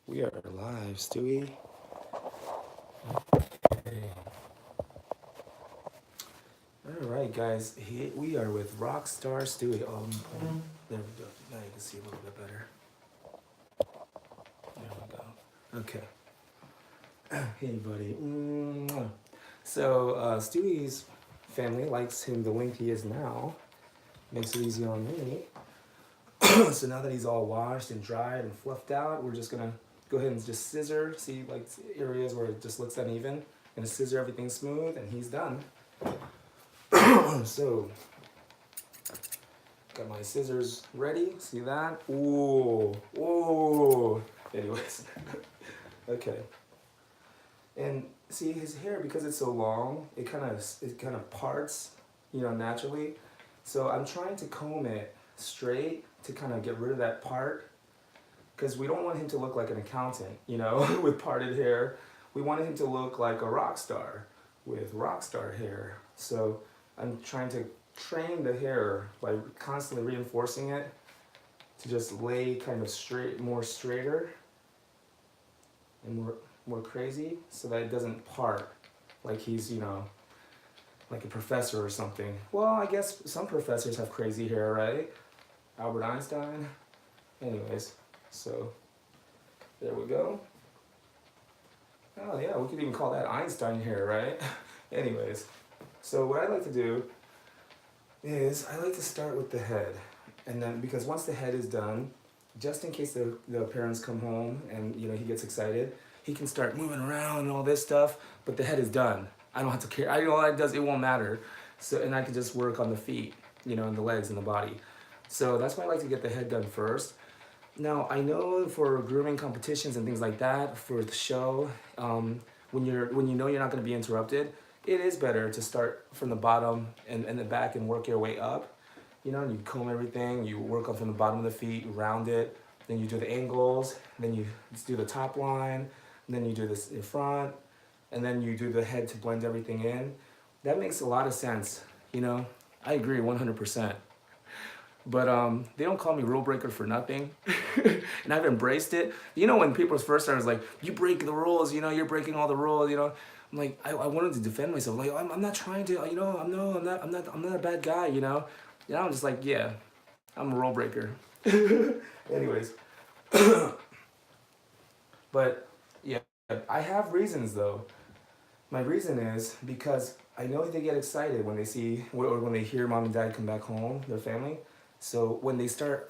We are live, Stewie. Hey. All right, guys. We are with Rockstar Stewie. There we go. Now you can see a little bit better. There we go. Okay. Hey, buddy. So, Stewie's family likes him the length he is now. Makes it easy on me. So now that he's all washed and dried and fluffed out, we're just gonna go ahead and just scissor. See, like areas where it just looks uneven. Gonna scissor everything smooth, and he's done. So, got my scissors ready. See that? Ooh, ooh. Anyways, okay. And see his hair, because it's so long, it kind of parts, naturally. So I'm trying to comb it straight to kind of get rid of that part, because we don't want him to look like an accountant, with parted hair. We wanted him to look like a rock star with rock star hair. So I'm trying to train the hair by constantly reinforcing it to just lay kind of straight, more straighter and more crazy, so that it doesn't part like he's, like a professor or something. Well, I guess some professors have crazy hair, right? Albert Einstein. Anyways, so there we go. Oh yeah, we could even call that Einstein hair, right? Anyways, so what I like to do is I like to start with the head. And then, because once the head is done, just in case the parents come home and he gets excited, he can start moving around and all this stuff, but the head is done. I don't have to care. I know that it won't matter. So, and I can just work on the feet, and the legs and the body. So that's why I like to get the head done first. Now, I know for grooming competitions and things like that, for the show, when you know you're not going to be interrupted, it is better to start from the bottom and the back and work your way up. And you comb everything, you work up from the bottom of the feet, you round it, then you do the angles, then you do the top line, and then you do this in front, and then you do the head to blend everything in. That makes a lot of sense, I agree 100%. But they don't call me rule breaker for nothing. And I've embraced it. When people first started, like, you break the rules, you're breaking all the rules, I'm like, I wanted to defend myself. Like, I'm not trying to, I'm not a bad guy, I'm just like, yeah, I'm a rule breaker. Anyways. But yeah, I have reasons though. My reason is because I know they get excited when they see or when they hear mom and dad come back home, their family. So when they start,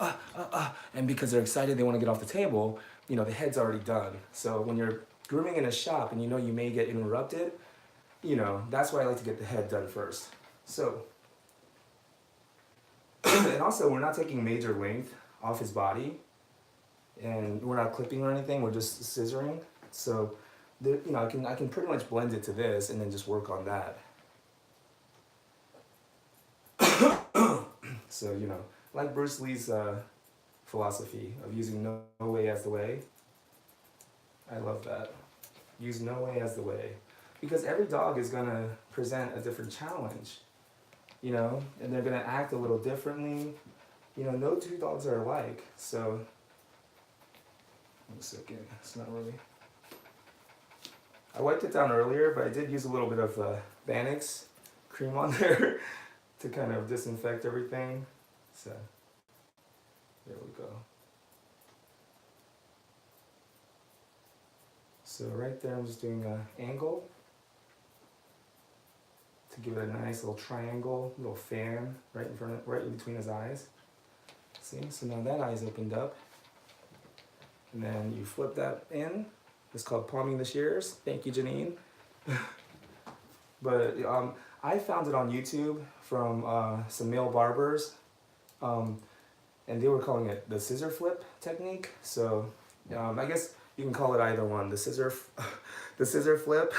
and because they're excited, they want to get off the table, the head's already done. So when you're grooming in a shop and you may get interrupted, that's why I like to get the head done first. So, and also we're not taking major length off his body, and we're not clipping or anything, we're just scissoring. So, I can pretty much blend it to this and then just work on that. So, like Bruce Lee's philosophy of using no way as the way. I love that. Use no way as the way. Because every dog is going to present a different challenge, and they're going to act a little differently. No two dogs are alike. So, 1 second, it's not really. I wiped it down earlier, but I did use a little bit of Banix cream on there to kind of disinfect everything. So, there we go. So right there, I'm just doing an angle to give it a nice little triangle, little fan right in between his eyes. See, so now that eye's opened up. And then you flip that in. It's called palming the shears. Thank you, Janine. But I found it on YouTube from some male barbers. And they were calling it the scissor flip technique. So I guess you can call it either one, the scissor flip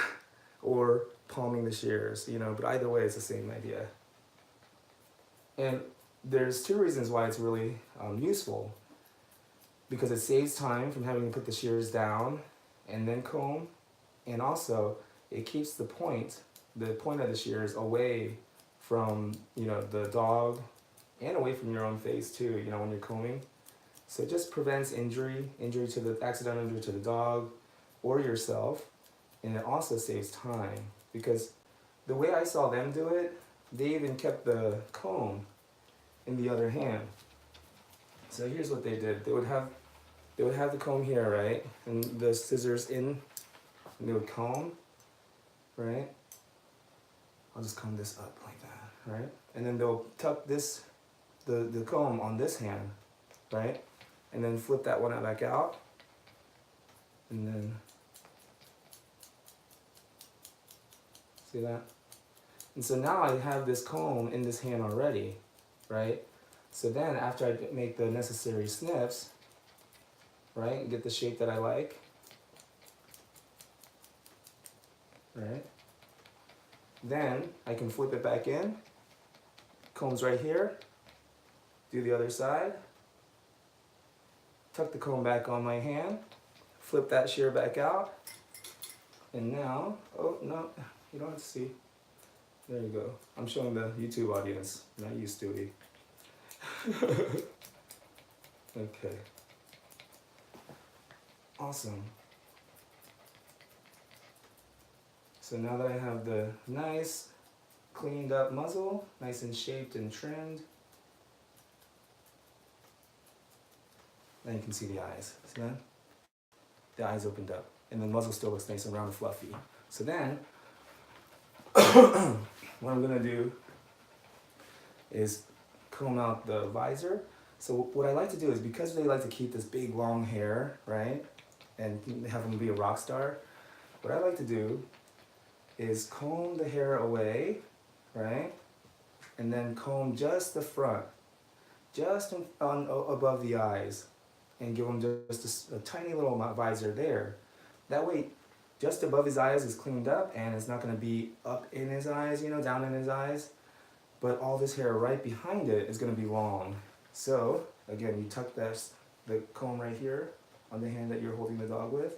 or palming the shears, but either way it's the same idea. And there's 2 reasons why it's really useful. Because it saves time from having to put the shears down and then comb, and also it keeps the point of the shears away from the dog and away from your own face too, when you're combing. So it just prevents accidental injury to the dog or yourself, and it also saves time because the way I saw them do it, they even kept the comb in the other hand. So here's what they did. They would have the comb here, right? And the scissors in, and they would comb, right? I'll just comb this up like that, right? And then they'll tuck this, the comb on this hand, right? And then flip that one back out. And then, see that? And so now I have this comb in this hand already, right? So then after I make the necessary snips, right, and get the shape that I like, right? Then I can flip it back in, comb's right here, do the other side, tuck the comb back on my hand, flip that shear back out, and now, oh no, you don't have to see. There you go. I'm showing the YouTube audience, not you, Stewie. Okay. Awesome. So now that I have the nice, cleaned up muzzle, nice and shaped and trimmed, now you can see the eyes. See that? The eyes opened up, and the muzzle still looks nice and round and fluffy. So then, what I'm gonna do is comb out the visor. So what I like to do is, because they like to keep this big long hair, right, and have them be a rock star, what I like to do is comb the hair away, right, and then comb just the front, just above the eyes, and give him just a tiny little visor there. That way, just above his eyes is cleaned up, and it's not going to be up in his eyes, you know, down in his eyes. But all this hair right behind it is going to be long. So, again, you tuck the comb right here on the hand that you're holding the dog with.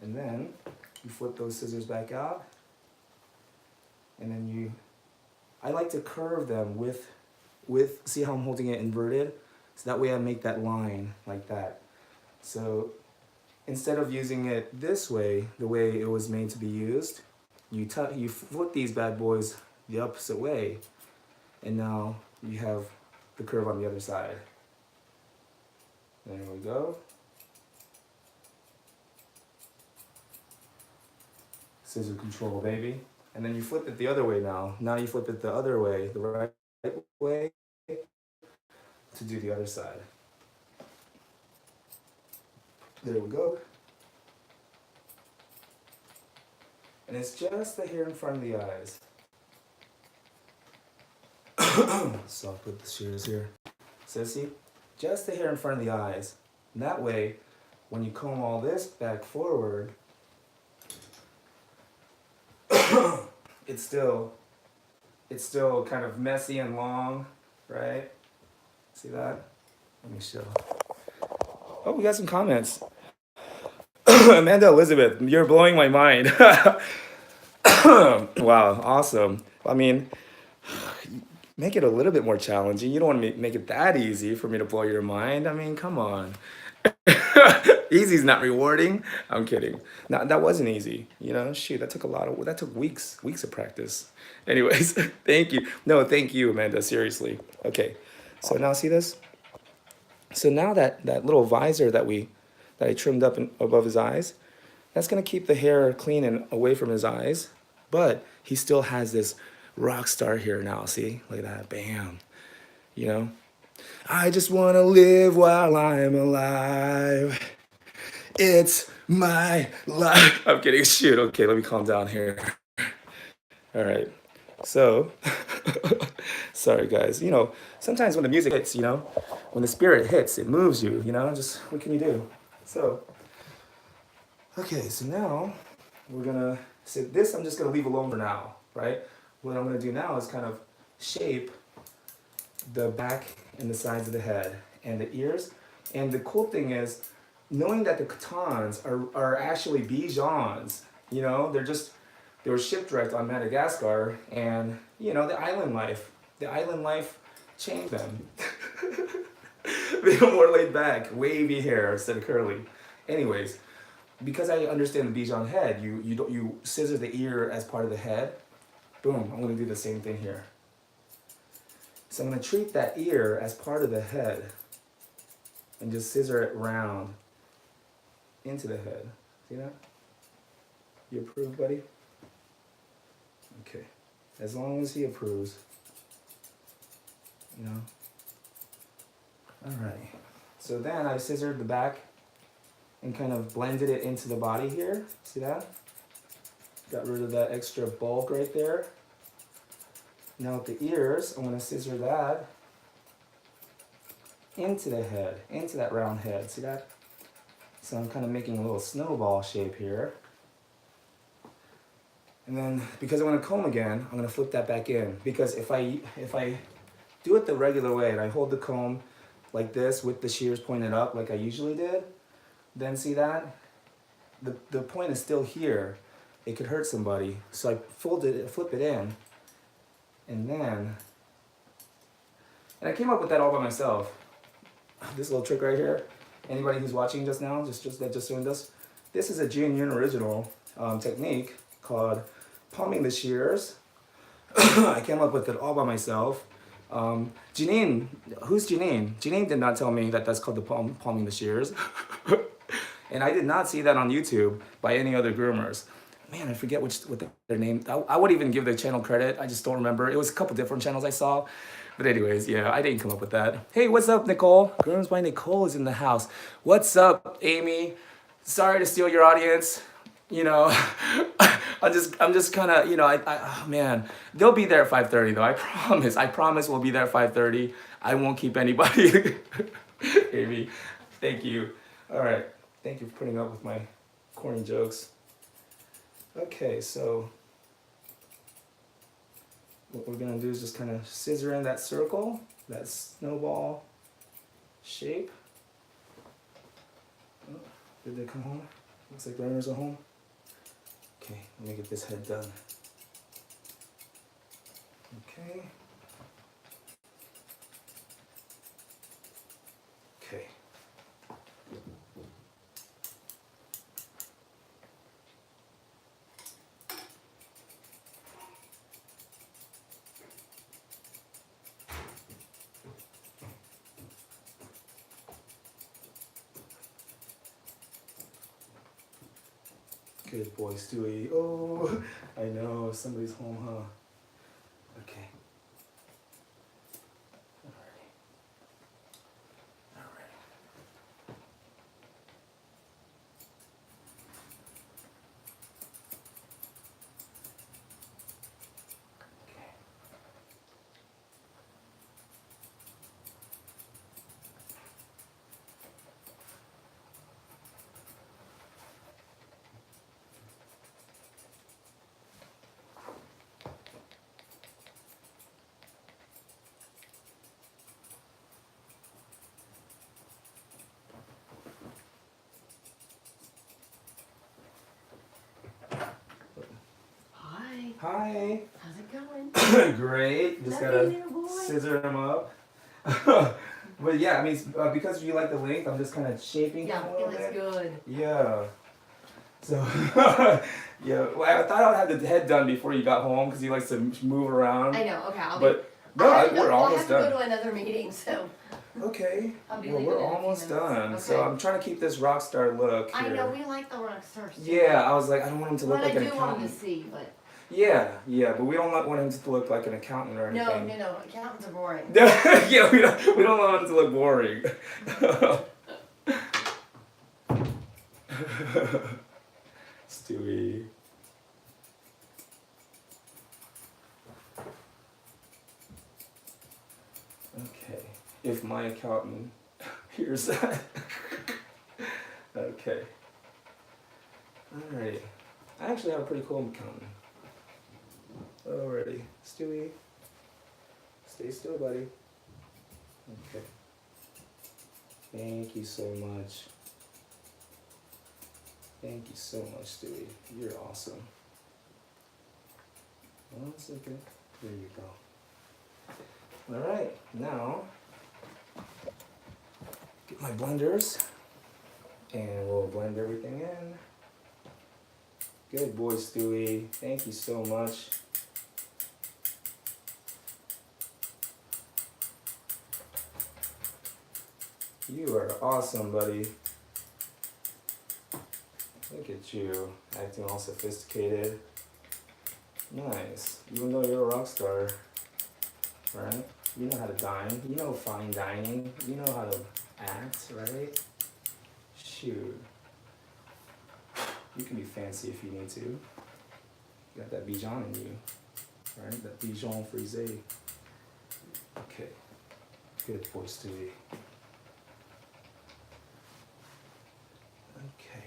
And then you flip those scissors back out. And then I like to curve them with, see how I'm holding it inverted? So that way I make that line like that. So instead of using it this way, the way it was made to be used, you flip these bad boys the opposite way, and now you have the curve on the other side. There we go. Scissor control, baby. And then you flip it the other way now. Now you flip it the other way, the right way, to do the other side. There we go. And it's just the hair in front of the eyes. So I'll put the shears here. So see, just the hair in front of the eyes. And that way, when you comb all this back forward, it's still kind of messy and long, right? See that? Let me show. Oh, we got some comments. Amanda Elizabeth, you're blowing my mind. Wow, awesome. I mean, make it a little bit more challenging. You don't want to make it that easy for me to blow your mind. I mean, come on. Easy's not rewarding. I'm kidding. No, that wasn't easy. You know, shoot, that took weeks of practice. Anyways, thank you. No, thank you, Amanda, seriously. Okay, so now see this? So now that little visor that I trimmed up above his eyes, that's gonna keep the hair clean and away from his eyes, but he still has this rock star here now, see? Look at that, bam. You know? I just wanna live while I'm alive. It's my life. I'm kidding, shoot, okay, let me calm down here. All right, so, sorry guys, you know, sometimes when the music hits, you know, when the spirit hits, it moves you, you know, just what can you do? So, okay, so now this I'm just gonna leave alone for now, right? What I'm gonna do now is kind of shape the back and the sides of the head and the ears. And the cool thing is, knowing that the Catons are actually Bijans, you know, they were shipwrecked on Madagascar, and you know, the island life changed them. more laid back, wavy hair instead of curly. Anyways, because I understand the Bijan head, you scissor the ear as part of the head. Boom, I'm gonna do the same thing here. So I'm gonna treat that ear as part of the head and just scissor it round into the head. See that? You approve, buddy? Okay. As long as he approves. You know? Alright. So then I scissored the back and kind of blended it into the body here. See that? Got rid of that extra bulk right there. Now with the ears, I'm going to scissor that into the head, into that round head. See that? So I'm kind of making a little snowball shape here. And then because I want to comb again, I'm going to flip that back in. Because if I do it the regular way and I hold the comb like this with the shears pointed up like I usually did, then see that? The point is still here. It could hurt somebody. So I flip it in, and I came up with that all by myself. This little trick right here. Anybody who's watching just now, that just joined us, this is a genuine original technique called palming the shears. I came up with it all by myself. Janine, who's Janine? Janine did not tell me that that's called the palming the shears. And I did not see that on YouTube by any other groomers. Man, I forget what their name. I would even give their channel credit. I just don't remember. It was a couple different channels I saw. But anyways, yeah, I didn't come up with that. Hey, what's up, Nicole? Grooms by Nicole is in the house. What's up, Amy? Sorry to steal your audience. You know, I'm just kind of, you know, oh man, they'll be there at 5:30 though. I promise we'll be there at 5:30. I won't keep anybody. Amy, thank you. All right, thank you for putting up with my corny jokes. Okay, so what we're gonna do is just kind of scissor in that circle, that snowball shape. Oh, did they come home? Looks like runners are home. Okay, let me get this head done. Okay. Okay. Good boy, Stewie. Oh, I know, somebody's home, huh? Okay. Alrighty. Alright. Okay. Hi. How's it going? Great. Just Nothing gotta there, boy. scissor them up. But yeah, I mean, because you like the length, I'm just kind of shaping Yeah, them a it little looks bit. good. Yeah. So, yeah. Well, I thought I would have the head done before you got home because he likes to move around. I know. Okay, But no, we're almost done. I have to go to another meeting, so. Okay. I'll be Well, leaving we're in a few almost minutes. done. Okay. So I'm trying to keep this Rockstar look here. I know we like the Rockstar. Yeah, I was like, I don't want him to look Well, like an I do want him accountant. to see, but. Yeah, but we don't want him to look like an accountant or anything. No. Accountants are boring. Yeah, we don't want him to look boring. Stewie. Okay, if my accountant hears that. Okay. Alright. I actually have a pretty cool accountant. Alrighty. Stewie. Stay still, buddy. Okay. Thank you so much. Thank you so much, Stewie. You're awesome. 1 second. There you go. Alright, now my blenders and we'll blend everything in. Good boy, Stewie. Thank you so much. You are awesome, buddy. Look at you, acting all sophisticated. Nice. Even though you're a rock star, right? You know how to dine. You know fine dining. You know how to act, right? Shoot. You can be fancy if you need to. You got that Bichon in you, right? That Bichon frisé. Okay. Good boy, Stewie. Okay.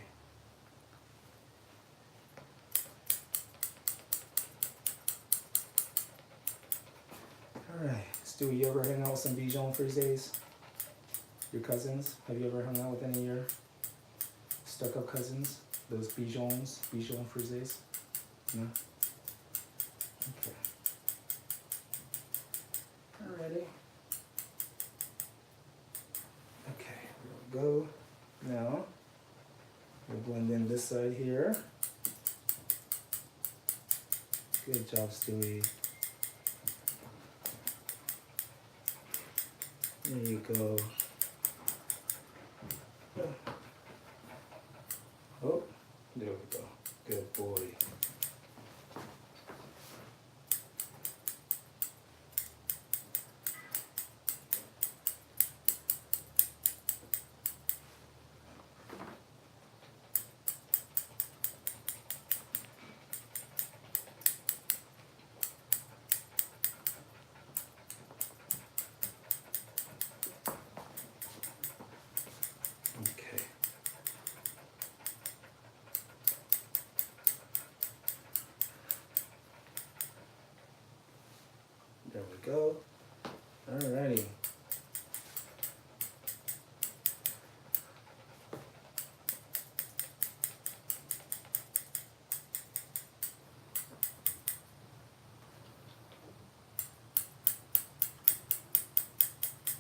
Alright, Stewie, you ever hang out with some Bichon frisés? Your cousins? Have you ever hung out with any of your stuck-up cousins? Those Bichon frisés? No? Okay. Alrighty. Okay, here we go. Now, we'll blend in this side here. Good job, Stewie. There you go. Oh, there we go. Good boy. Okay. There we go. Alrighty.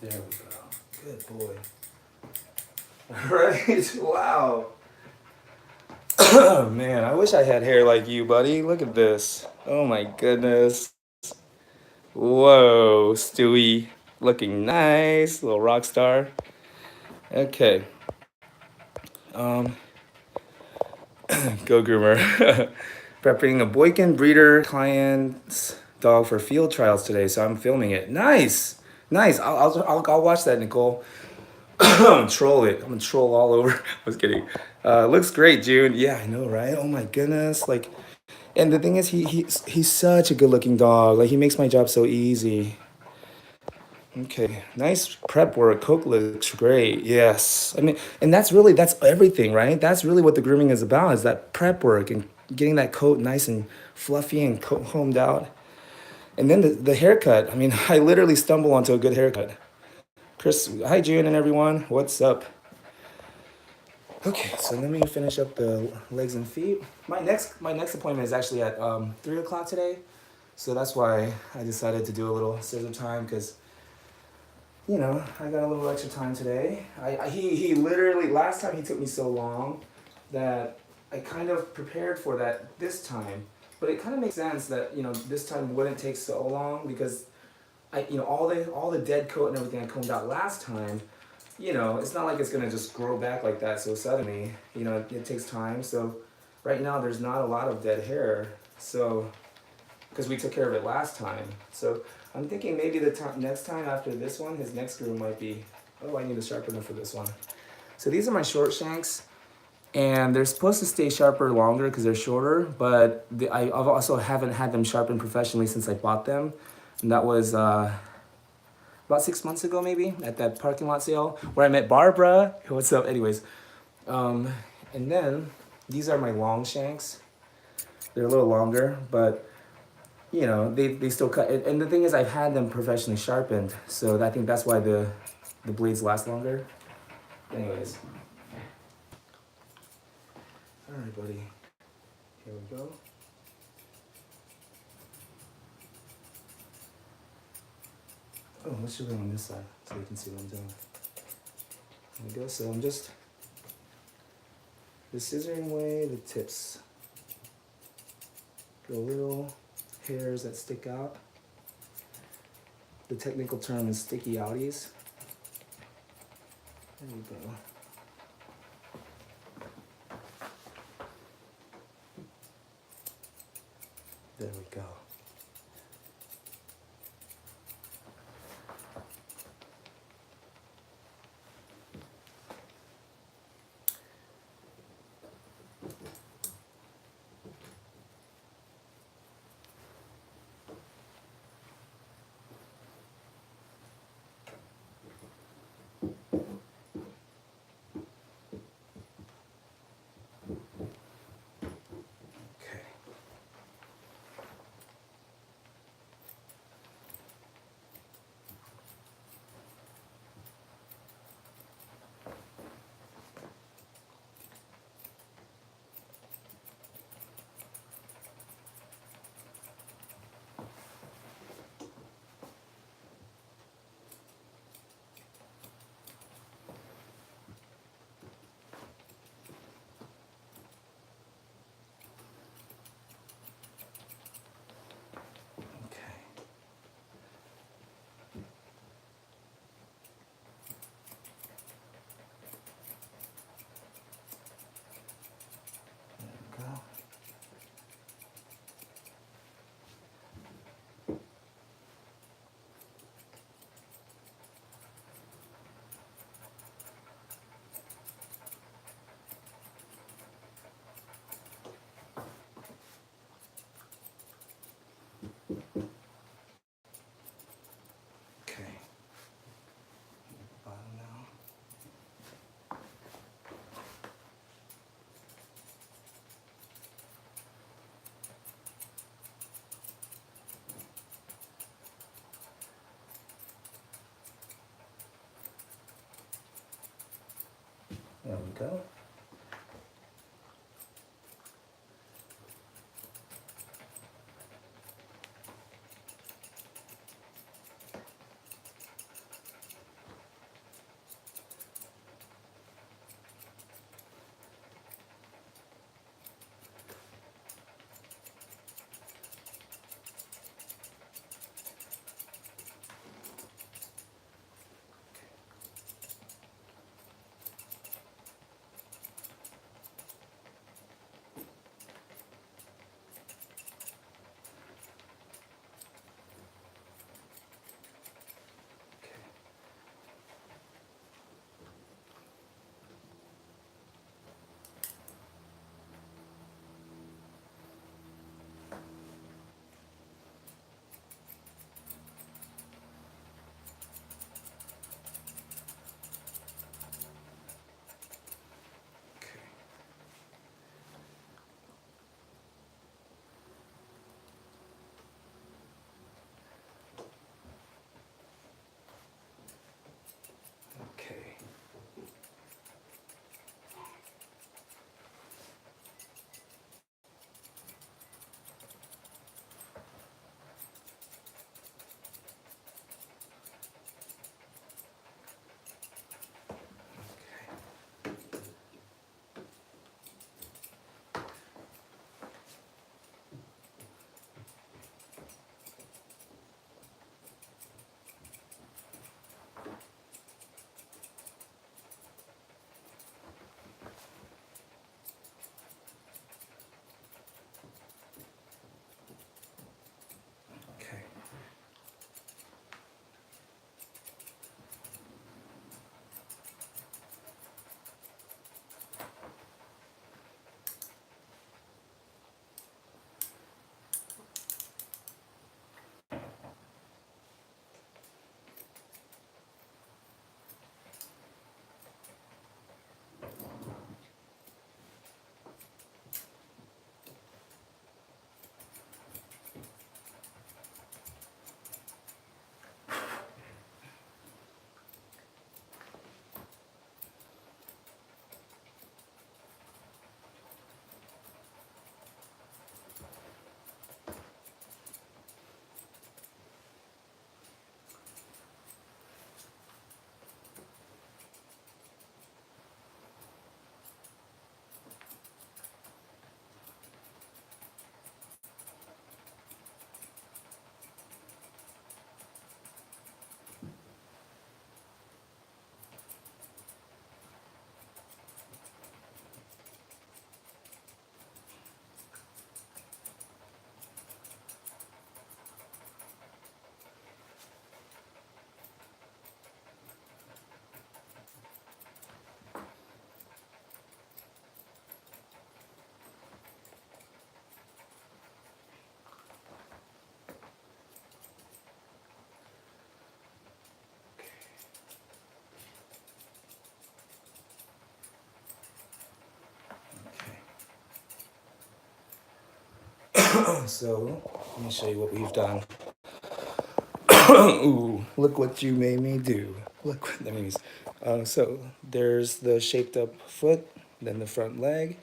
There we go. Good boy. Alright, wow. Man, I wish I had hair like you, buddy. Look at this. Oh my goodness. Whoa, Stewie. Looking nice. Little rock star. Okay. Go groomer. Prepping a Boykin breeder client's dog for field trials today, so I'm filming it. Nice. Nice. I'll watch that, Nicole. Troll it. I'm gonna troll all over. I was kidding. Looks great, June. Yeah, I know, right? Oh my goodness. Like, and the thing is, he's such a good-looking dog. Like, he makes my job so easy. Okay, nice prep work. Coat looks great. Yes, I mean, and that's everything, right? That's really what the grooming is about. Is that prep work and getting that coat nice and fluffy and combed out. And then the haircut. I mean, I literally stumble onto a good haircut. Chris, hi June and everyone. What's up? Okay, so let me finish up the legs and feet. My next appointment is actually at 3 o'clock today, so that's why I decided to do a little scissor time because, you know, I got a little extra time today. He literally last time he took me so long that I kind of prepared for that this time, but it kind of makes sense that this time wouldn't take so long because all the dead coat and everything I combed out last time, it's not like it's gonna just grow back like that so suddenly. It takes time. So right now there's not a lot of dead hair. So because we took care of it last time. So I'm thinking maybe next time after this one, his next groom might be. Oh, I need a sharpener for this one. So these are my short shanks, and they're supposed to stay sharper longer because they're shorter. But I also haven't had them sharpened professionally since I bought them. And that was about 6 months ago, maybe, at that parking lot sale where I met Barbara. What's up? Anyways, and then these are my long shanks. They're a little longer, but they still cut. And the thing is, I've had them professionally sharpened, so I think that's why the blades last longer. Anyways, all right, buddy. Here we go. Oh, let's do it on this side so you can see what I'm doing. There we go. So I'm just scissoring away the tips. The little hairs that stick out. The technical term is sticky outies. There we go. There we go. Okay. Okay. There we go. Okay. Bottom now. There we go. So let me show you what we've done. Ooh, look what you made me do. Look what that means. So there's the shaped up foot, then the front leg.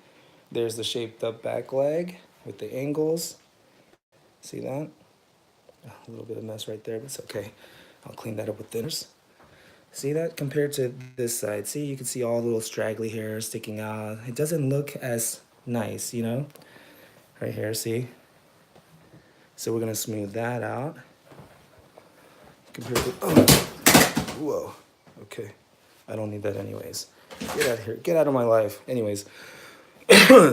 There's the shaped up back leg with the angles. See that? A little bit of mess right there, but it's okay. I'll clean that up with thinners. See that compared to this side? See, you can see all the little straggly hairs sticking out. It doesn't look as nice, you know? Right here, see? So we're gonna smooth that out. Compared to, oh, whoa, okay. I don't need that anyways. Get out of here, get out of my life. Anyways,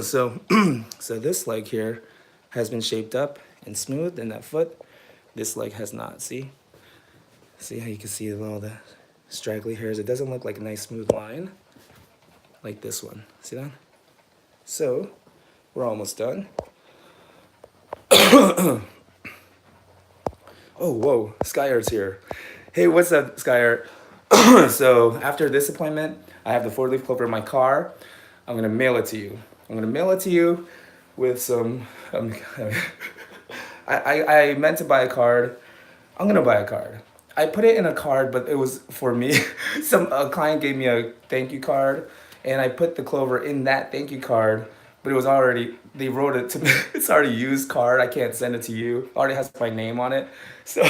so, so this leg here has been shaped up and smooth, and that foot, this leg has not, see? See how you can see all the straggly hairs? It doesn't look like a nice smooth line like this one, see that? So, we're almost done. Oh, whoa, Skyart's here. Hey, what's up, Skyart? So, after this appointment, I have the 4-leaf clover in my car. I'm gonna mail it to you. I'm gonna mail it to you with some, I meant to buy a card. I'm gonna buy a card. I put it in a card, but it was for me. A client gave me a thank you card, and I put the clover in that thank you card, but it was already, they wrote it to me. It's already used card. I can't send it to you. It already has my name on it. So,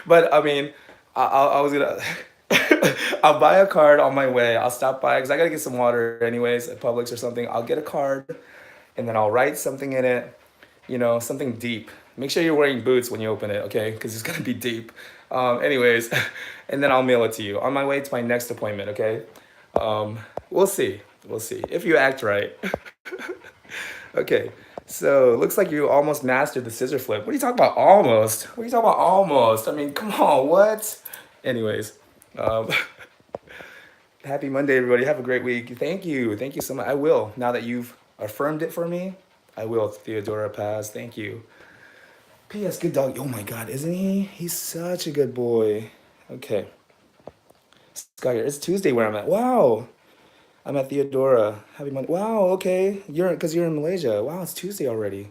but I mean, I was gonna, I'll buy a card on my way. I'll stop by, because I gotta get some water anyways at Publix or something. I'll get a card, and then I'll write something in it, you know, something deep. Make sure you're wearing boots when you open it, okay? Because it's gonna be deep. Anyways, and then I'll mail it to you on my way to my next appointment, okay? We'll see. We'll see. If you act right. Okay, so looks like you almost mastered the scissor flip. What are you talking about almost? What are you talking about almost? I mean, come on, what? Anyways, happy Monday, everybody. Have a great week. Thank you. Thank you so much. I will. Now that you've affirmed it for me, I will, Theodora Paz. Thank you. P.S. Good dog. Oh my God, isn't he? He's such a good boy. Okay. Skyler, it's Tuesday where I'm at. Wow. I'm at Theodora. Happy Monday. Wow, okay. Because you're in Malaysia. Wow, it's Tuesday already.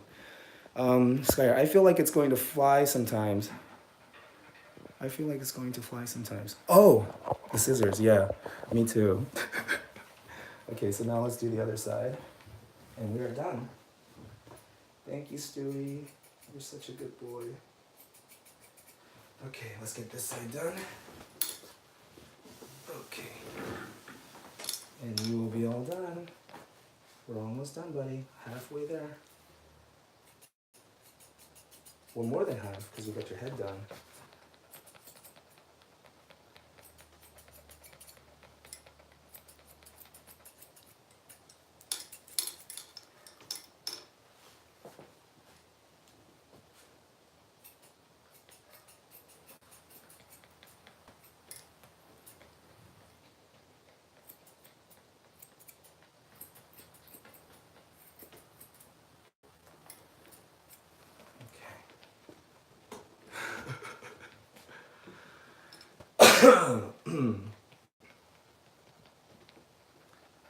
Skyler, I feel like it's going to fly sometimes. I feel like it's going to fly sometimes. Oh, the scissors. Yeah, me too. Okay, so now let's do the other side. And we are done. Thank you, Stewie. You're such a good boy. Okay, let's get this side done. Okay. And you will be all done. We're almost done, buddy. Halfway there. Well, more than half, because you got your head done.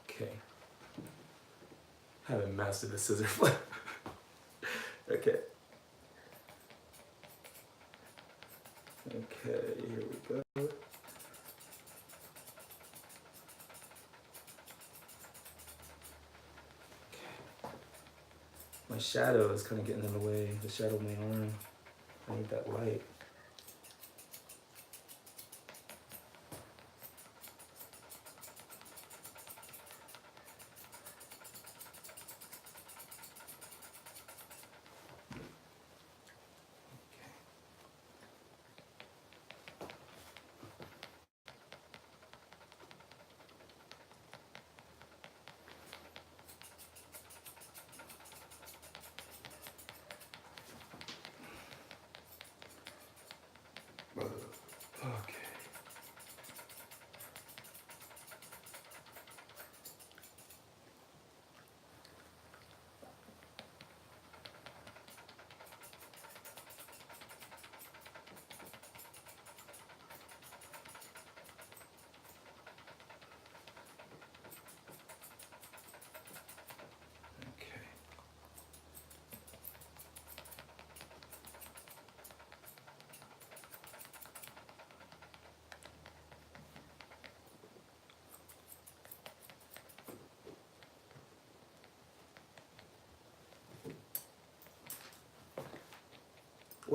Okay. Haven't mastered the scissor flip. Okay. Okay, here we go. My shadow is kind of getting in the way. The shadow of my arm. I need that light.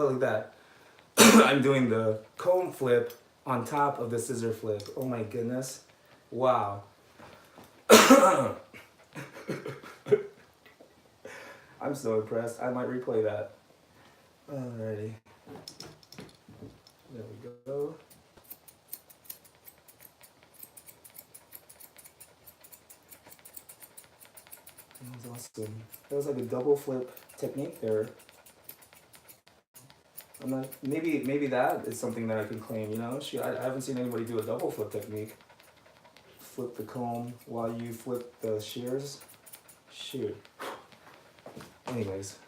well, like that. I'm doing the comb flip on top of the scissor flip. Oh my goodness. Wow. I'm so impressed. I might replay that. Alrighty. There we go. That was awesome. That was like a double flip technique there. I'm not, maybe that is something that I can claim, you know? I haven't seen anybody do a double flip technique. Flip the comb while you flip the shears. Shoot. Anyways.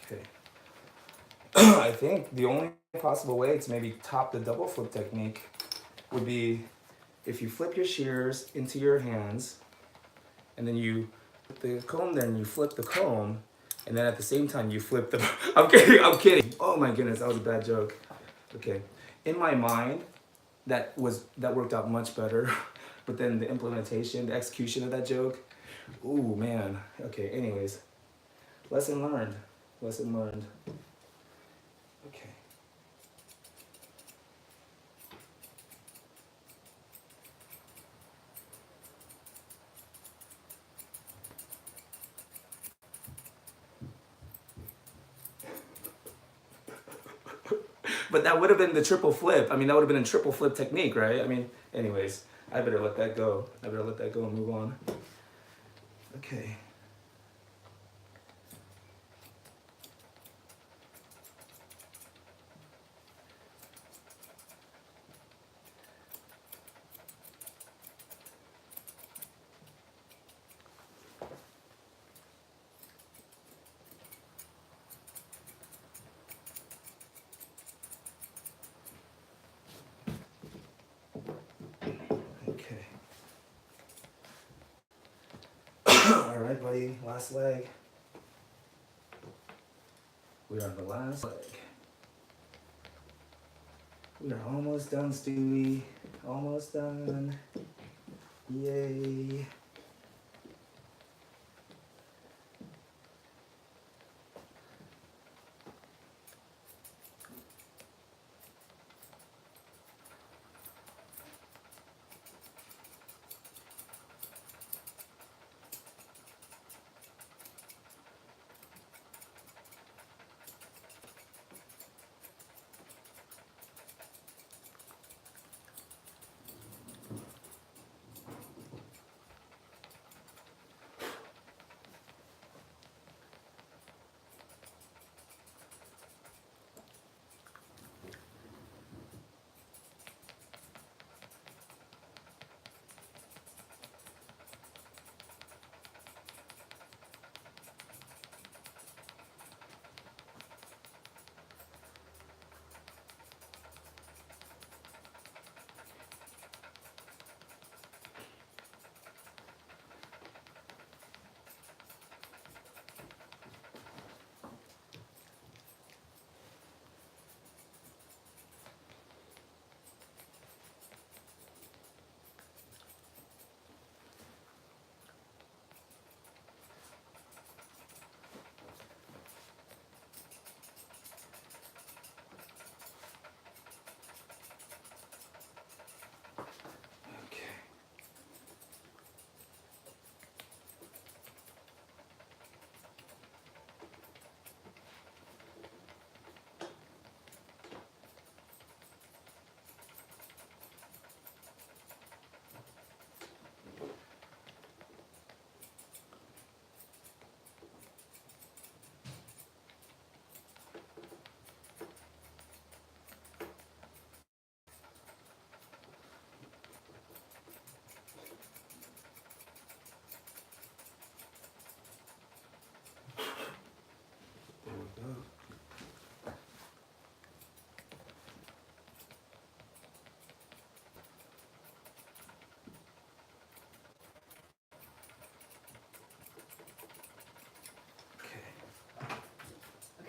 Okay. I think the only possible way to maybe top the double flip technique would be if you flip your shears into your hands and then you put the comb there and you flip the comb and then at the same time you flip the I'm kidding. Oh my goodness, that was a bad joke. Okay. In my mind, that worked out much better. But then the implementation, the execution of that joke, ooh man. Okay, anyways. Lesson learned. Lesson learned. Okay. But that would have been the triple flip. I mean, that would have been a triple flip technique, right? I mean, anyways, I better let that go. I better let that go and move on. Okay. Okay. All right, buddy. Last leg. We are on the last leg. We are almost done, Stewie. Almost done. Yay.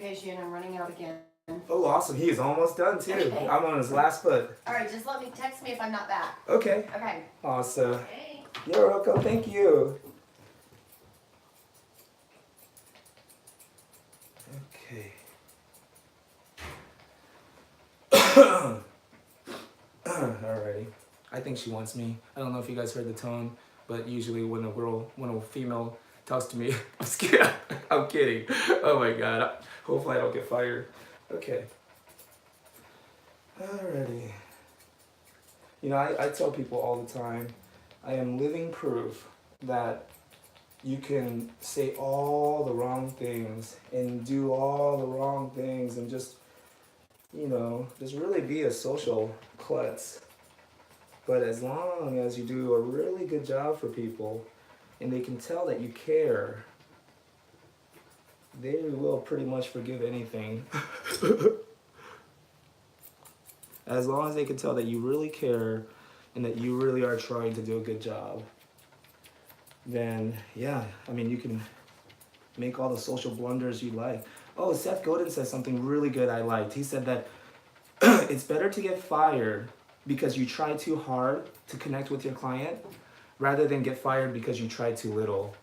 pays you, and I'm running out again. Oh, awesome. He is almost done, too. Okay. I'm on his last foot. All right, just text me if I'm not back. Okay. Okay. Awesome. Hey. You're welcome. Thank you. Okay. Alrighty. I think she wants me. I don't know if you guys heard the tone, but usually when a female talks to me, I'm scared. I'm kidding. Oh my god. Hopefully I don't get fired. Okay. Alrighty. You know, I tell people all the time, I am living proof that you can say all the wrong things and do all the wrong things and just, you know, just really be a social klutz. But as long as you do a really good job for people and they can tell that you care, they will pretty much forgive anything. As long as they can tell that you really care and that you really are trying to do a good job, then yeah, I mean, you can make all the social blunders you like. Oh, Seth Godin says something really good I liked. He said that it's better to get fired because you try too hard to connect with your client rather than get fired because you try too little.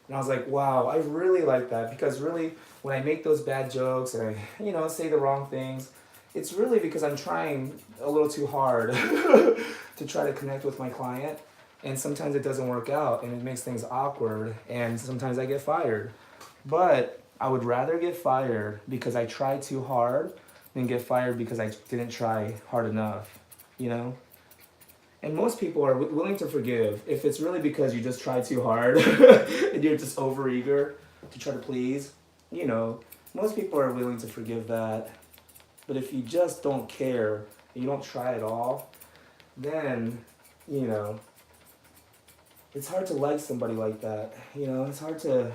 And I was like, wow, I really like that, because really when I make those bad jokes and I, you know, say the wrong things, it's really because I'm trying a little too hard to try to connect with my client. And sometimes it doesn't work out and it makes things awkward, and sometimes I get fired. But I would rather get fired because I tried too hard than get fired because I didn't try hard enough, you know? And most people are willing to forgive if it's really because you just tried too hard and you're just overeager to try to please, you know? Most people are willing to forgive that. But if you just don't care, you don't try at all, then, you know, it's hard to like somebody like that. You know, it's hard to,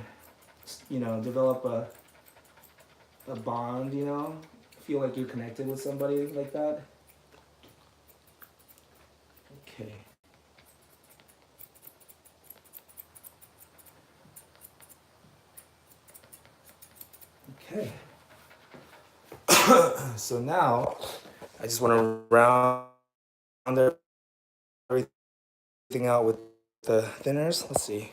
you know, develop a bond, you know, feel like you're connected with somebody like that. Okay. Okay. So now, I just want to round everything out with the thinners. Let's see.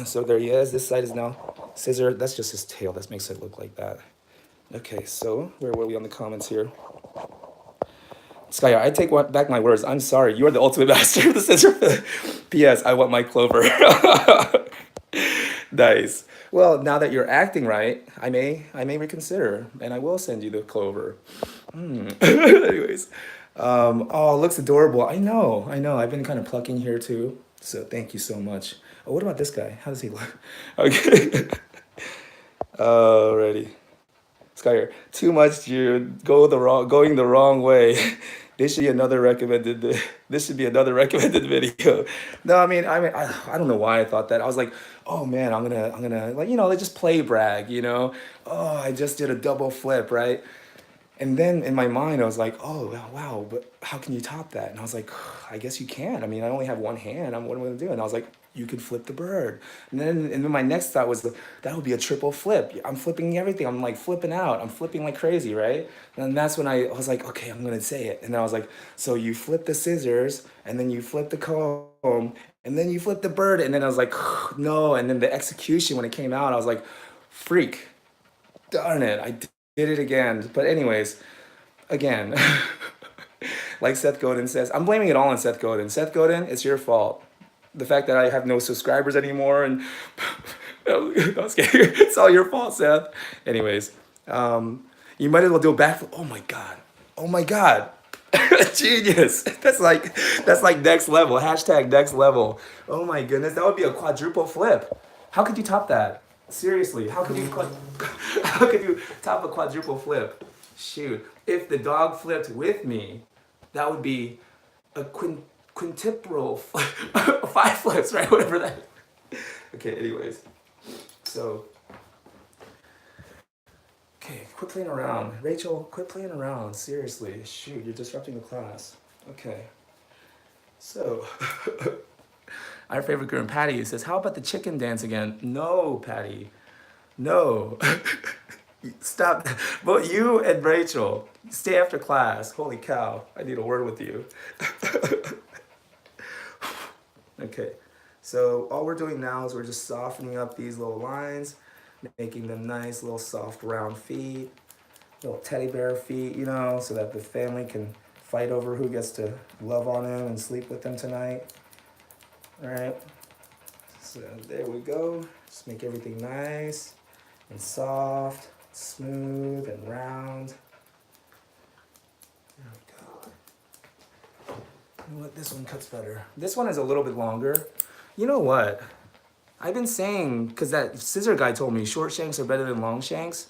So there he is. This side is now Scissor. That's just his tail. That makes it look like that. Okay, so where were we on the comments here? Sky, I take back my words. I'm sorry. You are the ultimate master of the scissor. P.S. I want my clover. Nice. Well, now that you're acting right, I may reconsider, and I will send you the clover. Anyways, oh, it looks adorable. I know. I've been kind of plucking here too. So thank you so much. Oh, what about this guy? How does he look? Okay. Alrighty. Skyer, too much, Jude. Going the wrong way. This should be another recommended. This should be another recommended video. No, I don't know why I thought that. I was like, oh man, I'm gonna like, you know, like just play brag, you know. Oh, I just did a double flip, right? And then in my mind, I was like, oh, wow, but how can you top that? And I was like, I guess you can. I mean, I only have one hand. What am I going to do? And I was like, you could flip the bird. And then my next thought was, that would be a triple flip. I'm flipping everything. I'm like flipping out. I'm flipping like crazy, right? And that's when I was like, okay, I'm going to say it. And then I was like, so you flip the scissors, and then you flip the comb, and then you flip the bird. And then I was like, no. And then the execution, when it came out, I was like, freak. Darn it. I did it again. But anyways, again, like Seth Godin says, I'm blaming it all on Seth Godin. Seth Godin, it's your fault. The fact that I have no subscribers anymore, and it's all your fault, Seth. Anyways, you might as well do a backflip. Oh my god, genius. That's like next level. Hashtag next level. Oh my goodness, that would be a quadruple flip. How could you top that? Seriously, how could you top a quadruple flip? Shoot, if the dog flipped with me, that would be a quintuple 5 flips, right? Whatever that. Okay, anyways. So, okay, quit playing around. Rachel, quit playing around. Seriously, shoot, you're disrupting the class. Okay. So, our favorite girl, Patty, says, how about the chicken dance again? No, Patty. No. Stop. But you and Rachel, stay after class. Holy cow, I need a word with you. Okay, so all we're doing now is we're just softening up these little lines, making them nice, little soft round feet, little teddy bear feet, you know, so that the family can fight over who gets to love on him and sleep with him tonight. All right, so there we go. Just make everything nice and soft, smooth and round. There we go. You know what, this one cuts better. This one is a little bit longer. You know what? I've been saying, because that scissor guy told me short shanks are better than long shanks.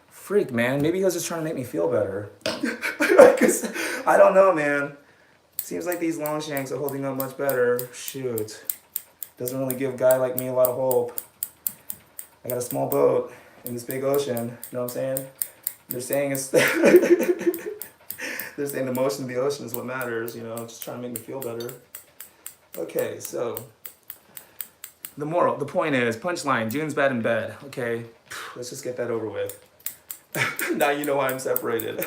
Freak, man. Maybe he was just trying to make me feel better. Because I don't know, man. Seems like these long shanks are holding up much better. Shoot. Doesn't really give a guy like me a lot of hope. I got a small boat in this big ocean. You know what I'm saying? They're saying it's... They're saying the motion of the ocean is what matters, you know, just trying to make me feel better. Okay, so the moral, the point is, punchline, June's bad in bed. Okay, let's just get that over with. Now you know why I'm separated.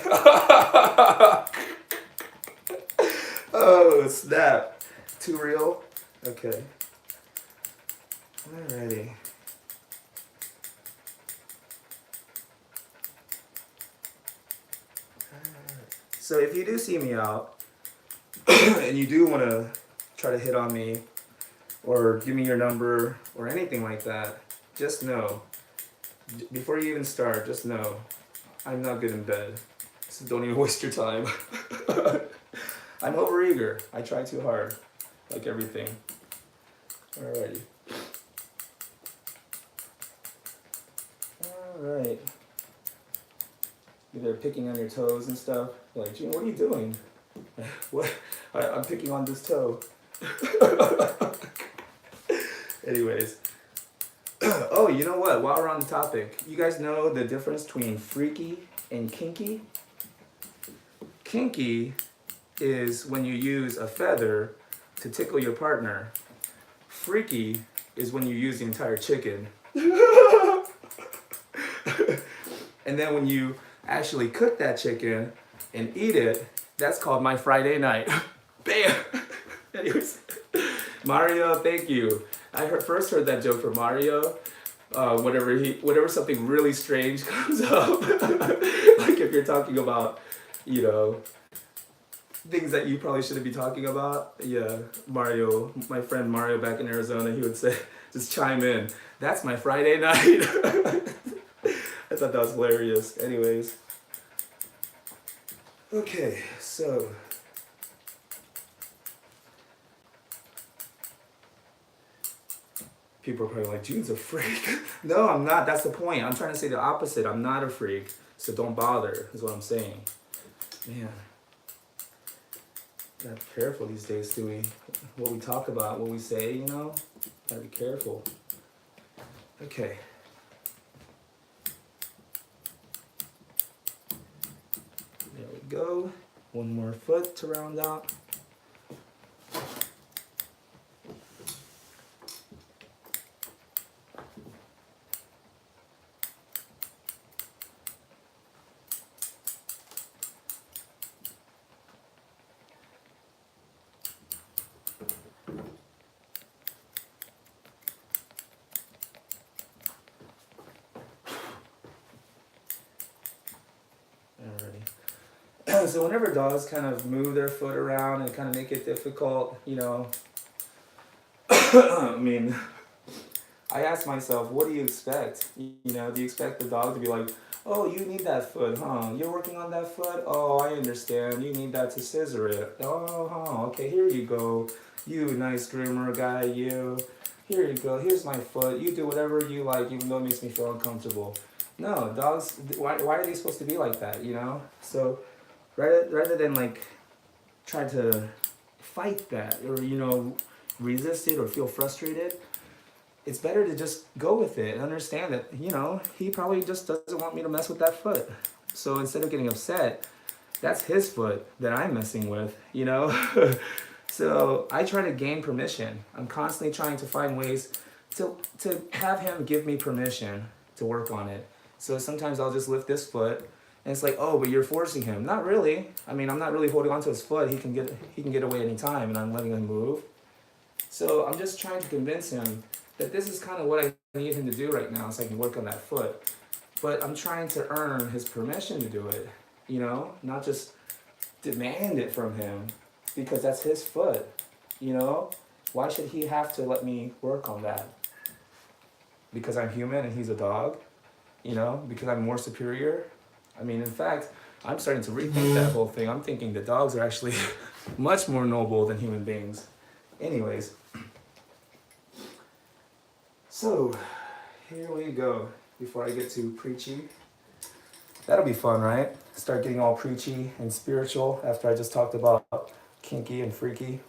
Oh, snap. Too real? Okay. Alrighty. So if you do see me out and you do want to try to hit on me or give me your number or anything like that, just know, before you even start, just know, I'm not good in bed. So don't even waste your time. I'm overeager. I try too hard, like everything. Alrighty. Alright. They're picking on your toes and stuff. You're like, Gene, what are you doing? What? I'm picking on this toe. Anyways. Oh, you know what? While we're on the topic, you guys know the difference between freaky and kinky? Kinky is when you use a feather to tickle your partner. Freaky is when you use the entire chicken. And then when you actually cook that chicken and eat it, that's called my Friday night. Bam! Anyways, Mario, thank you. I first heard that joke from Mario. Whenever something really strange comes up, like if you're talking about, you know, things that you probably shouldn't be talking about. Yeah, Mario, my friend Mario back in Arizona, he would say, just chime in. That's my Friday night. I thought that was hilarious. Anyways. Okay, so. People are probably like, June's a freak. No, I'm not. That's the point. I'm trying to say the opposite. I'm not a freak. So don't bother, is what I'm saying. Man. Gotta be careful these days, Stewie. What we talk about, what we say, you know? Gotta be careful. Okay. There we go. One more foot to round out. So whenever dogs kind of move their foot around and kind of make it difficult, you know, I mean, I ask myself, what do you expect? You know, do you expect the dog to be like, oh, you need that foot, huh? You're working on that foot? Oh, I understand. You need that to scissor it. Oh, huh. Okay, here you go. You nice groomer guy, you. Here you go. Here's my foot. You do whatever you like, even though it makes me feel uncomfortable. No, dogs, why are they supposed to be like that, you know? So rather than like try to fight that or, you know, resist it or feel frustrated, it's better to just go with it and understand that, you know, he probably just doesn't want me to mess with that foot. So instead of getting upset, that's his foot that I'm messing with, you know? So I try to gain permission. I'm constantly trying to find ways to have him give me permission to work on it. So sometimes I'll just lift this foot, and it's like, oh, but you're forcing him. Not really. I mean, I'm not really holding onto his foot. He can get away anytime, and I'm letting him move. So I'm just trying to convince him that this is kind of what I need him to do right now, so I can work on that foot. But I'm trying to earn his permission to do it, you know, not just demand it from him, because that's his foot, you know. Why should he have to let me work on that? Because I'm human and he's a dog, you know, because I'm more superior. I mean, in fact, I'm starting to rethink that whole thing. I'm thinking that dogs are actually much more noble than human beings. Anyways, so here we go. Before I get too preachy, that'll be fun, right? Start getting all preachy and spiritual after I just talked about kinky and freaky.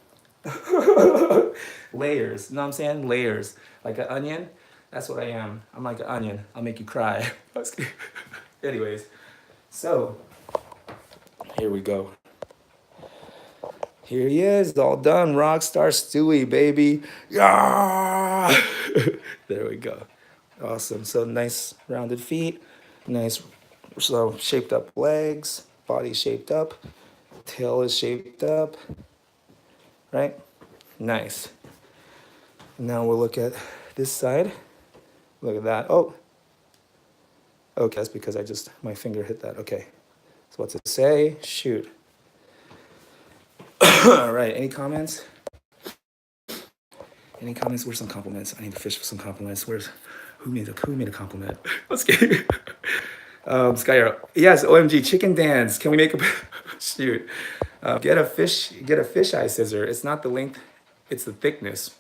Layers, you know what I'm saying? Layers. Like an onion, that's what I am. I'm like an onion. I'll make you cry. Anyways, so here we go. Here he is, all done. Rockstar Stewie, baby. Yeah! There we go. Awesome. So nice rounded feet, nice so shaped up legs, body shaped up, tail is shaped up, right? Nice. Now we'll look at this side. Look at that. Oh. Okay, that's because my finger hit that. Okay. So what's it say? Shoot. All right, any comments? Any comments? Where's some compliments? I need to fish for some compliments. Who made a compliment? Let's get Skyar. Yes, OMG, chicken dance. Can we make a shoot? Get a fisheye scissor. It's not the length, it's the thickness.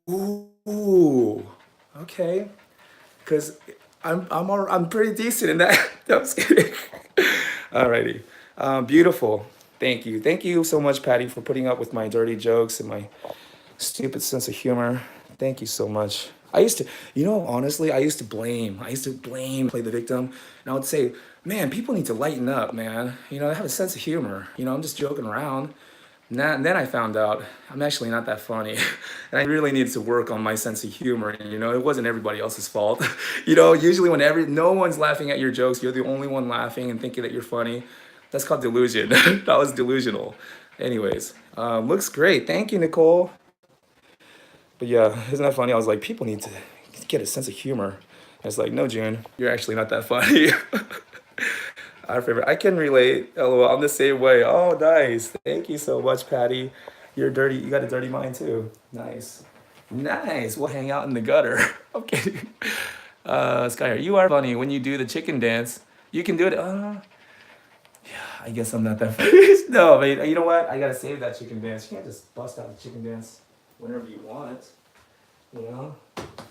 Ooh. Okay. Cause I'm pretty decent in that. No, I'm just kidding. Alrighty. Beautiful. Thank you so much, Patty, for putting up with my dirty jokes and my stupid sense of humor. Thank you so much. I used to, honestly, I used to blame, play the victim. And I would say, man, people need to lighten up, man. Have a sense of humor. I'm just joking around. And then I found out I'm actually not that funny. And I really needed to work on my sense of humor. It wasn't everybody else's fault. Usually when no one's laughing at your jokes, you're the only one laughing and thinking that you're funny. That's called delusion. That was delusional. Anyways, looks great. Thank you, Nicole. But yeah, isn't that funny? I was like, people need to get a sense of humor. I was like, no, June, you're actually not that funny. Our favorite. I can relate. LOL. I'm the same way. Oh, nice. Thank you so much, Patty. You're dirty. You got a dirty mind too. Nice. We'll hang out in the gutter. Okay. Skyer, you are funny when you do the chicken dance. You can do it. Yeah, I guess I'm not that funny. No, but you know what? I gotta save that chicken dance. You can't just bust out the chicken dance whenever you want.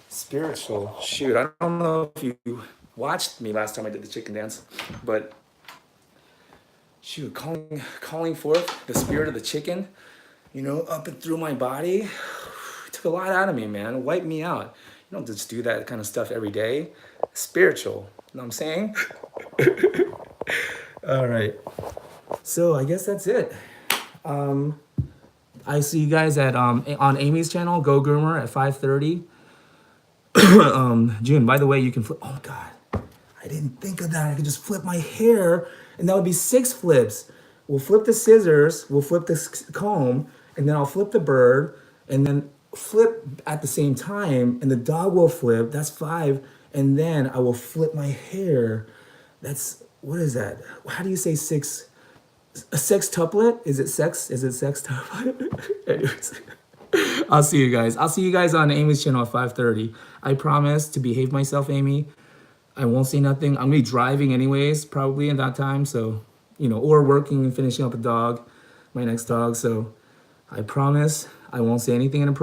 Spiritual. Shoot, I don't know if you watched me last time I did the chicken dance, but shoot, calling forth the spirit of the chicken, up and through my body, it took a lot out of me, man. It wiped me out. You don't just do that kind of stuff every day. Spiritual, you know what I'm saying? All right. So I guess that's it. I see you guys at on Amy's channel, Go Groomer at 5:30. June, by the way, you can flip. Oh God, I didn't think of that. I could just flip my hair, and that would be 6 flips. We'll flip the scissors, we'll flip the comb, and then I'll flip the bird, and then flip at the same time, and the dog will flip. That's 5, and then I will flip my hair. What is that? How do you say 6? A sextuplet? Is it sextuplet? Anyways, I'll see you guys. I'll see you guys on Amy's channel at 5:30. I promise to behave myself, Amy. I won't say nothing. I'm gonna be driving anyways, probably in that time. So, or working and finishing up a dog, my next dog. So I promise I won't say anything inappropriate.